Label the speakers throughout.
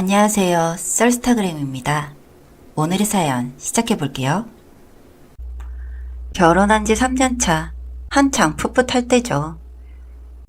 Speaker 1: 안녕하세요. 썰스타그램입니다. 오늘의 사연 시작해볼게요. 결혼한 지 3년차, 한창 풋풋할 때죠.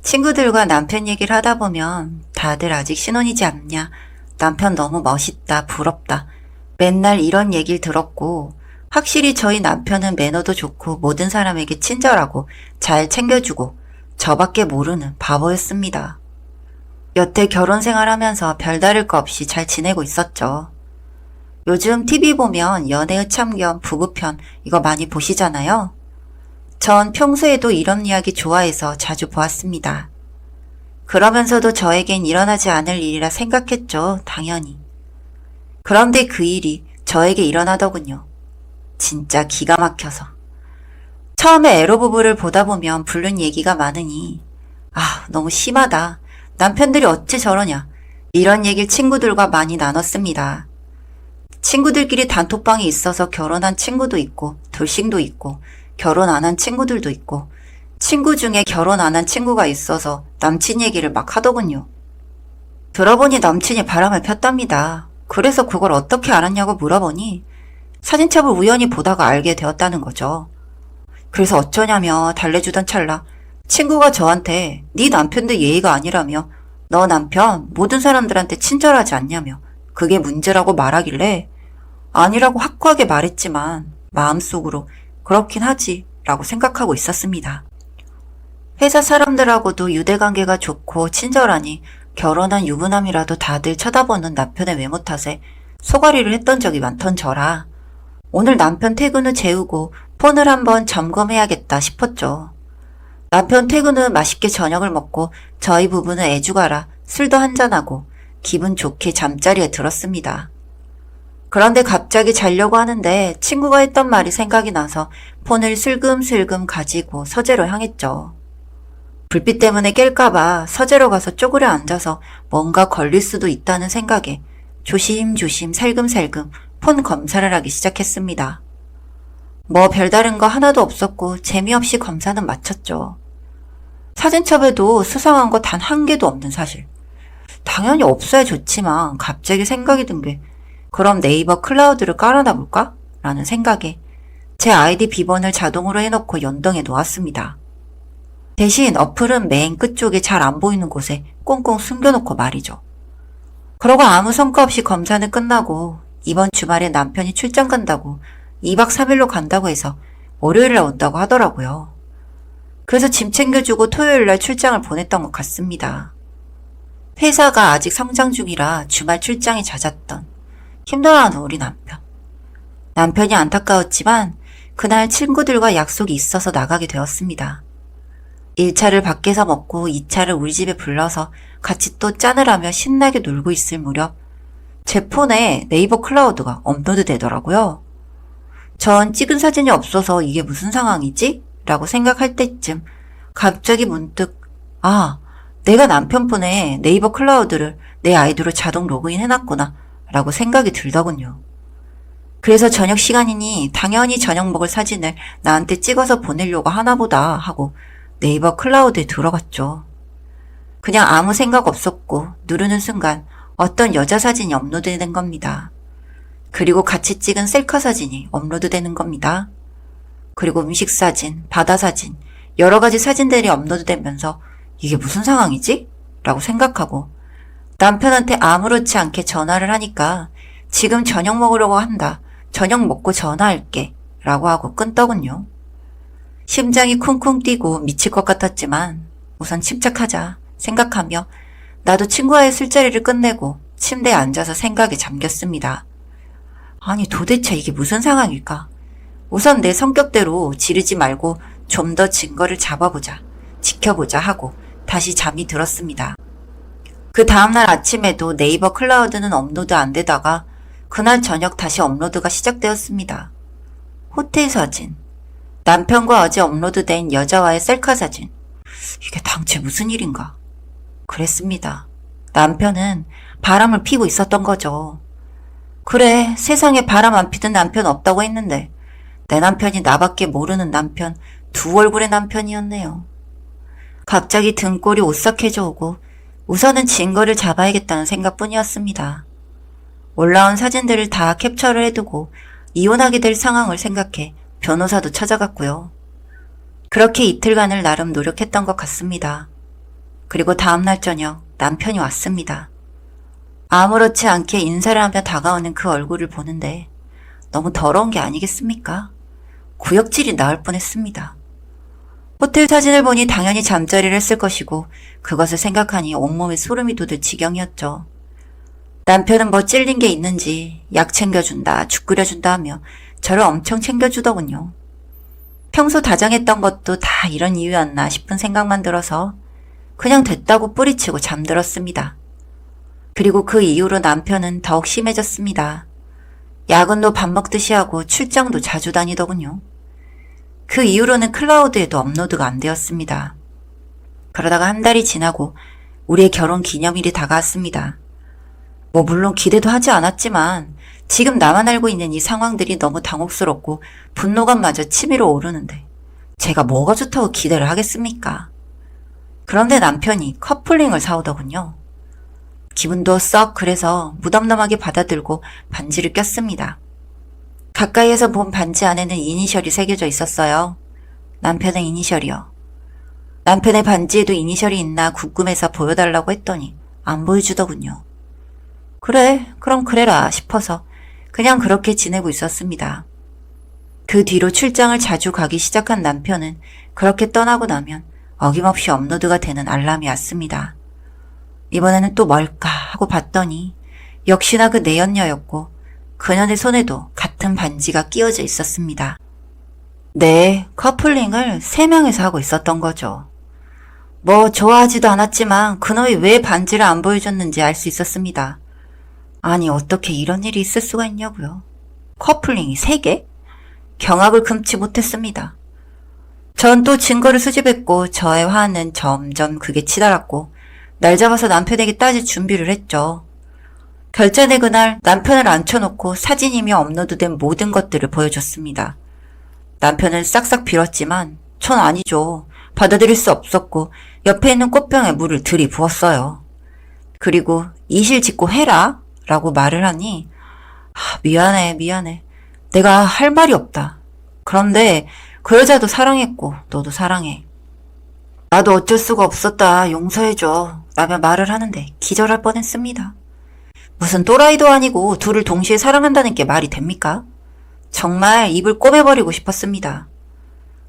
Speaker 1: 친구들과 남편 얘기를 하다 보면 다들 아직 신혼이지 않냐, 남편 너무 멋있다, 부럽다, 맨날 이런 얘기를 들었고, 확실히 저희 남편은 매너도 좋고 모든 사람에게 친절하고 잘 챙겨주고 저밖에 모르는 바보였습니다. 여태 결혼 생활하면서 별다를 거 없이 잘 지내고 있었죠. 요즘 TV 보면 연애의 참견, 부부편 이거 많이 보시잖아요. 전 평소에도 이런 이야기 좋아해서 자주 보았습니다. 그러면서도 저에겐 일어나지 않을 일이라 생각했죠, 당연히. 그런데 그 일이 저에게 일어나더군요. 진짜 기가 막혀서. 처음에 에로 부부를 보다 보면 불륜 얘기가 많으니 너무 심하다. 남편들이 어째 저러냐. 이런 얘기를 친구들과 많이 나눴습니다. 친구들끼리 단톡방에 있어서 결혼한 친구도 있고 돌싱도 있고 결혼 안 한 친구들도 있고 친구 중에 결혼 안 한 친구가 있어서 남친 얘기를 막 하더군요. 들어보니 남친이 바람을 폈답니다. 그래서 그걸 어떻게 알았냐고 물어보니 사진첩을 우연히 보다가 알게 되었다는 거죠. 그래서 어쩌냐며 달래주던 찰나 친구가 저한테 네 남편도 예의가 아니라며 너 남편 모든 사람들한테 친절하지 않냐며 그게 문제라고 말하길래 아니라고 확고하게 말했지만 마음속으로 그렇긴 하지 라고 생각하고 있었습니다. 회사 사람들하고도 유대관계가 좋고 친절하니 결혼한 유부남이라도 다들 쳐다보는 남편의 외모 탓에 소가리를 했던 적이 많던 저라 오늘 남편 퇴근 후 재우고 폰을 한번 점검해야겠다 싶었죠. 남편 퇴근 후 맛있게 저녁을 먹고 저희 부부는 애주가라 술도 한잔하고 기분 좋게 잠자리에 들었습니다. 그런데 갑자기 자려고 하는데 친구가 했던 말이 생각이 나서 폰을 슬금슬금 가지고 서재로 향했죠. 불빛 때문에 깰까봐 서재로 가서 쪼그려 앉아서 뭔가 걸릴 수도 있다는 생각에 조심조심 살금살금 폰 검사를 하기 시작했습니다. 뭐 별다른 거 하나도 없었고 재미없이 검사는 마쳤죠. 사진첩에도 수상한 거 단 한 개도 없는 사실. 당연히 없어야 좋지만 갑자기 생각이 든 게 그럼 네이버 클라우드를 깔아놔 볼까? 라는 생각에 제 아이디 비번을 자동으로 해놓고 연동해 놓았습니다. 대신 어플은 맨 끝쪽에 잘 안 보이는 곳에 꽁꽁 숨겨놓고 말이죠. 그러고 아무 성과 없이 검사는 끝나고 이번 주말에 남편이 출장 간다고 2박 3일로 간다고 해서 월요일에 온다고 하더라고요. 그래서 짐 챙겨주고 토요일날 출장을 보냈던 것 같습니다. 회사가 아직 성장 중이라 주말 출장이 잦았던 힘들어하는 우리 남편. 남편이 안타까웠지만 그날 친구들과 약속이 있어서 나가게 되었습니다. 1차를 밖에서 먹고 2차를 우리 집에 불러서 같이 또 짠을 하며 신나게 놀고 있을 무렵 제 폰에 네이버 클라우드가 업로드 되더라고요. 전 찍은 사진이 없어서 이게 무슨 상황이지? 라고 생각할 때쯤 갑자기 문득 내가 남편 폰에 네이버 클라우드를 내 아이디로 자동 로그인 해놨구나 라고 생각이 들더군요. 그래서 저녁 시간이니 당연히 저녁 먹을 사진을 나한테 찍어서 보내려고 하나보다 하고 네이버 클라우드에 들어갔죠. 그냥 아무 생각 없었고 누르는 순간 어떤 여자 사진이 업로드된 겁니다. 그리고 같이 찍은 셀카 사진이 업로드되는 겁니다. 그리고 음식 사진, 바다 사진, 여러 가지 사진들이 업로드되면서 이게 무슨 상황이지? 라고 생각하고 남편한테 아무렇지 않게 전화를 하니까 지금 저녁 먹으려고 한다. 저녁 먹고 전화할게. 라고 하고 끊더군요. 심장이 쿵쿵 뛰고 미칠 것 같았지만 우선 침착하자 생각하며 나도 친구와의 술자리를 끝내고 침대에 앉아서 생각에 잠겼습니다. 아니 도대체 이게 무슨 상황일까? 우선 내 성격대로 지르지 말고 좀 더 증거를 잡아보자, 지켜보자 하고 다시 잠이 들었습니다. 그 다음날 아침에도 네이버 클라우드는 업로드 안 되다가 그날 저녁 다시 업로드가 시작되었습니다. 호텔 사진, 남편과 어제 업로드된 여자와의 셀카 사진. 이게 당최 무슨 일인가? 그랬습니다. 남편은 바람을 피고 있었던 거죠. 그래, 세상에 바람 안 피던 남편 없다고 했는데 내 남편이 나밖에 모르는 남편, 두 얼굴의 남편이었네요. 갑자기 등골이 오싹해져 오고 우선은 증거를 잡아야겠다는 생각뿐이었습니다. 올라온 사진들을 다 캡처를 해두고 이혼하게 될 상황을 생각해 변호사도 찾아갔고요. 그렇게 이틀간을 나름 노력했던 것 같습니다. 그리고 다음날 저녁 남편이 왔습니다. 아무렇지 않게 인사를 하며 다가오는 그 얼굴을 보는데 너무 더러운 게 아니겠습니까? 구역질이 나올 뻔했습니다. 호텔 사진을 보니 당연히 잠자리를 했을 것이고 그것을 생각하니 온몸에 소름이 돋을 지경이었죠. 남편은 뭐 찔린 게 있는지 약 챙겨준다, 죽 끓여준다 하며 저를 엄청 챙겨주더군요. 평소 다정했던 것도 다 이런 이유였나 싶은 생각만 들어서 그냥 됐다고 뿌리치고 잠들었습니다. 그리고 그 이후로 남편은 더욱 심해졌습니다. 야근도 밥 먹듯이 하고 출장도 자주 다니더군요. 그 이후로는 클라우드에도 업로드가 안 되었습니다. 그러다가 한 달이 지나고 우리의 결혼 기념일이 다가왔습니다. 물론 기대도 하지 않았지만 지금 나만 알고 있는 이 상황들이 너무 당혹스럽고 분노감마저 치밀어 오르는데 제가 뭐가 좋다고 기대를 하겠습니까? 그런데 남편이 커플링을 사오더군요. 기분도 썩 그래서 무덤덤하게 받아들고 반지를 꼈습니다. 가까이에서 본 반지 안에는 이니셜이 새겨져 있었어요. 남편의 이니셜이요. 남편의 반지에도 이니셜이 있나 궁금해서 보여달라고 했더니 안 보여주더군요. 그래, 그럼 그래라 싶어서 그냥 그렇게 지내고 있었습니다. 그 뒤로 출장을 자주 가기 시작한 남편은 그렇게 떠나고 나면 어김없이 업로드가 되는 알람이 왔습니다. 이번에는 또 뭘까 하고 봤더니 역시나 그 내연녀였고 그녀의 손에도 같은 반지가 끼워져 있었습니다. 네, 커플링을 3명이서 하고 있었던 거죠. 좋아하지도 않았지만 그놈이 왜 반지를 안 보여줬는지 알 수 있었습니다. 아니 어떻게 이런 일이 있을 수가 있냐고요. 커플링이 3개? 경악을 금치 못했습니다. 전 또 증거를 수집했고 저의 화는 점점 극에 치달았고 날 잡아서 남편에게 따질 준비를 했죠. 결전의 그날 남편을 앉혀놓고 사진이며 업로드된 모든 것들을 보여줬습니다. 남편은 싹싹 빌었지만 전 아니죠. 받아들일 수 없었고 옆에 있는 꽃병에 물을 들이부었어요. 그리고 이실 짓고 해라 라고 말을 하니 미안해. 내가 할 말이 없다. 그런데 그 여자도 사랑했고 너도 사랑해. 나도 어쩔 수가 없었다. 용서해줘. 라며 말을 하는데 기절할 뻔했습니다. 무슨 또라이도 아니고 둘을 동시에 사랑한다는 게 말이 됩니까? 정말 입을 꼬매버리고 싶었습니다.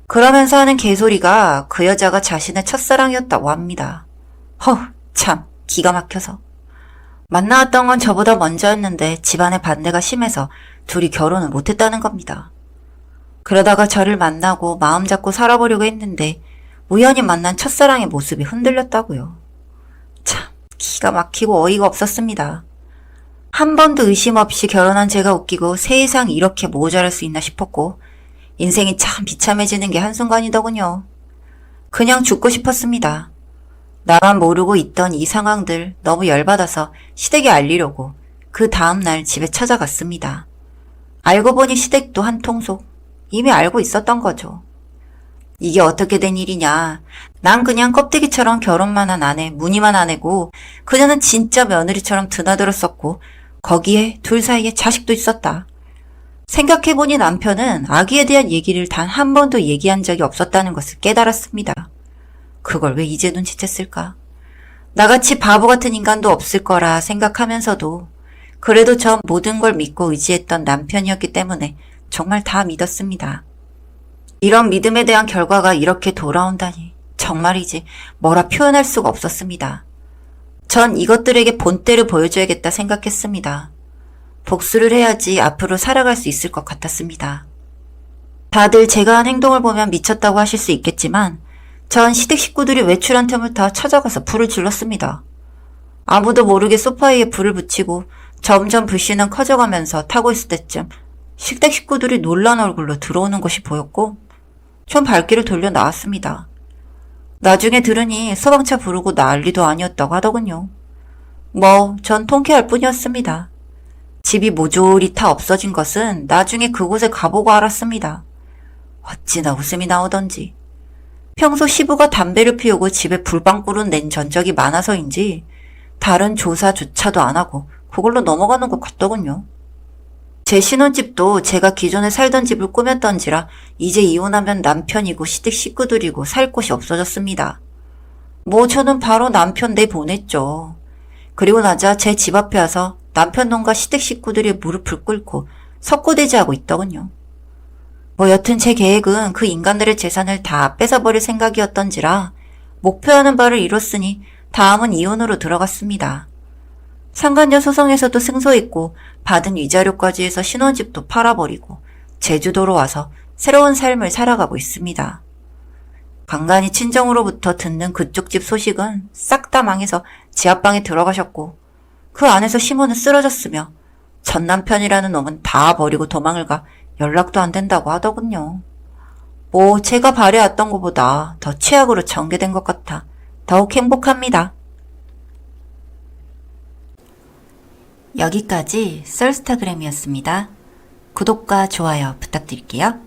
Speaker 1: 그러면서 하는 개소리가 그 여자가 자신의 첫사랑이었다고 합니다. 참 기가 막혀서. 만나왔던 건 저보다 먼저였는데 집안의 반대가 심해서 둘이 결혼을 못했다는 겁니다. 그러다가 저를 만나고 마음 잡고 살아보려고 했는데 우연히 만난 첫사랑의 모습이 흔들렸다고요. 참 기가 막히고 어이가 없었습니다. 한 번도 의심 없이 결혼한 제가 웃기고 세상 이렇게 모자랄 수 있나 싶었고 인생이 참 비참해지는 게 한순간이더군요. 그냥 죽고 싶었습니다. 나만 모르고 있던 이 상황들 너무 열받아서 시댁에 알리려고 그 다음날 집에 찾아갔습니다. 알고 보니 시댁도 한 통속. 이미 알고 있었던 거죠. 이게 어떻게 된 일이냐. 난 그냥 껍데기처럼 결혼만 한 아내, 무늬만 아내고 그녀는 진짜 며느리처럼 드나들었었고 거기에 둘 사이에 자식도 있었다. 생각해보니 남편은 아기에 대한 얘기를 단 한 번도 얘기한 적이 없었다는 것을 깨달았습니다. 그걸 왜 이제 눈치챘을까? 나같이 바보 같은 인간도 없을 거라 생각하면서도 그래도 전 모든 걸 믿고 의지했던 남편이었기 때문에 정말 다 믿었습니다. 이런 믿음에 대한 결과가 이렇게 돌아온다니 정말이지 뭐라 표현할 수가 없었습니다. 전 이것들에게 본때를 보여줘야겠다 생각했습니다. 복수를 해야지 앞으로 살아갈 수 있을 것 같았습니다. 다들 제가 한 행동을 보면 미쳤다고 하실 수 있겠지만 전 시댁 식구들이 외출한 틈을 타 찾아가서 불을 질렀습니다. 아무도 모르게 소파 위에 불을 붙이고 점점 불씨는 커져가면서 타고 있을 때쯤 시댁 식구들이 놀란 얼굴로 들어오는 것이 보였고 전 발길을 돌려 나왔습니다. 나중에 들으니 소방차 부르고 난리도 아니었다고 하더군요. 전 통쾌할 뿐이었습니다. 집이 모조리 다 없어진 것은 나중에 그곳에 가보고 알았습니다. 어찌나 웃음이 나오던지. 평소 시부가 담배를 피우고 집에 불방구를 낸 전적이 많아서인지 다른 조사조차도 안 하고 그걸로 넘어가는 것 같더군요. 제 신혼집도 제가 기존에 살던 집을 꾸몄던지라 이제 이혼하면 남편이고 시댁 식구들이고 살 곳이 없어졌습니다. 뭐 저는 바로 남편 내보냈죠. 그리고 나자 제 집 앞에 와서 남편 놈과 시댁 식구들이 무릎을 꿇고 석고대지하고 있더군요. 뭐 여튼 제 계획은 그 인간들의 재산을 다 뺏어버릴 생각이었던지라 목표하는 바를 이뤘으니 다음은 이혼으로 들어갔습니다. 상간녀 소송에서도 승소했고 받은 위자료까지 해서 신혼집도 팔아버리고 제주도로 와서 새로운 삶을 살아가고 있습니다. 간간히 친정으로부터 듣는 그쪽 집 소식은 싹 다 망해서 지하방에 들어가셨고 그 안에서 시모는 쓰러졌으며 전 남편이라는 놈은 다 버리고 도망을 가 연락도 안 된다고 하더군요. 뭐 제가 바래왔던 것보다 더 최악으로 전개된 것 같아 더욱 행복합니다. 여기까지 썰스타그램이었습니다. 구독과 좋아요 부탁드릴게요.